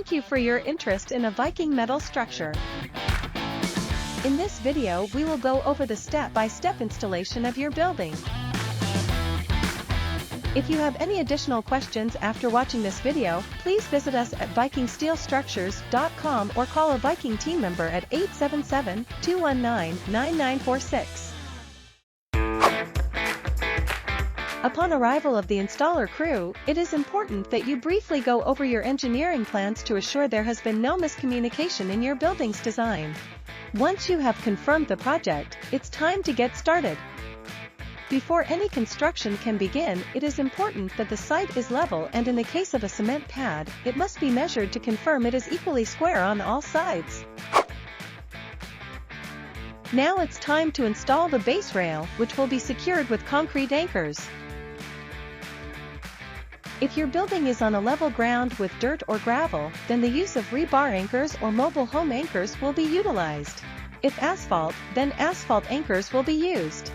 Thank you for your interest in a Viking metal structure. In this video we will go over the step-by-step installation of your building. If you have any additional questions after watching this video, please visit us at vikingsteelstructures.com or call a Viking team member at 877-219-9946. Upon arrival of the installer crew, it is important that you briefly go over your engineering plans to assure there has been no miscommunication in your building's design. Once you have confirmed the project, it's time to get started. Before any construction can begin, it is important that the site is level, and in the case of a cement pad, it must be measured to confirm it is equally square on all sides. Now it's time to install the base rail, which will be secured with concrete anchors. If your building is on a level ground with dirt or gravel, then the use of rebar anchors or mobile home anchors will be utilized. If asphalt, then asphalt anchors will be used.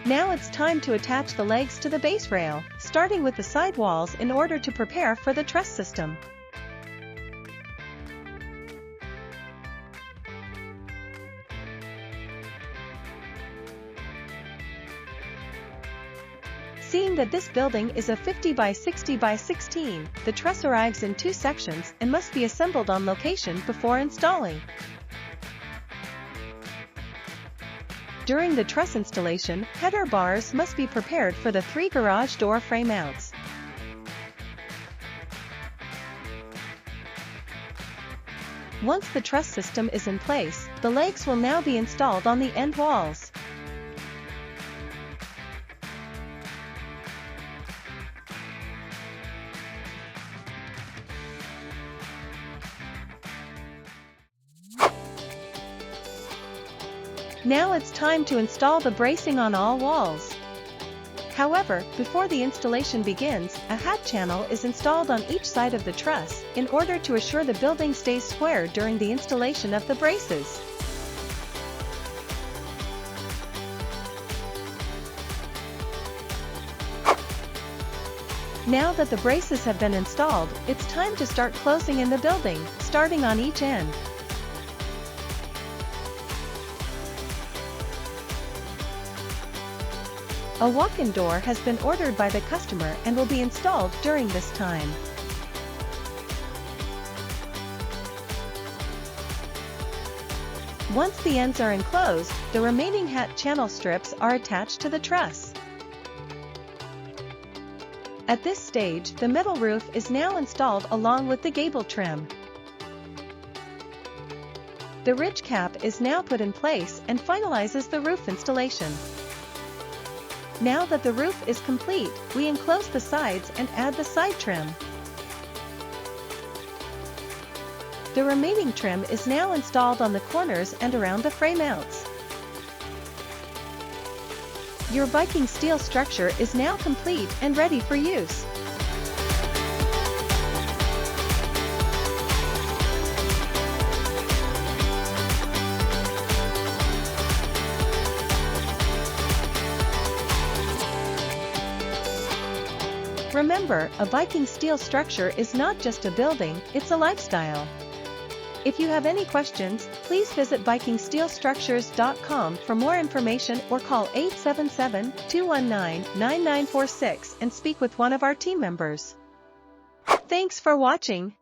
Now it's time to attach the legs to the base rail, starting with the side walls in order to prepare for the truss system. Seeing that this building is a 50 by 60 by 16, the truss arrives in two sections and must be assembled on location before installing. During the truss installation, header bars must be prepared for the 3 garage door frame mounts. Once the truss system is in place, the legs will now be installed on the end walls. Now it's time to install the bracing on all walls. However, before the installation begins, a hat channel is installed on each side of the truss, in order to assure the building stays square during the installation of the braces. Now that the braces have been installed, it's time to start closing in the building, starting on each end. A walk-in door has been ordered by the customer and will be installed during this time. Once the ends are enclosed, the remaining hat channel strips are attached to the truss. At this stage, the metal roof is now installed along with the gable trim. The ridge cap is now put in place and finalizes the roof installation. Now that the roof is complete, we enclose the sides and add the side trim. The remaining trim is now installed on the corners and around the frame outs. Your Viking steel structure is now complete and ready for use. Remember, a Viking steel structure is not just a building, it's a lifestyle. If you have any questions, please visit vikingsteelstructures.com for more information or call 877-219-9946 and speak with one of our team members. Thanks for watching.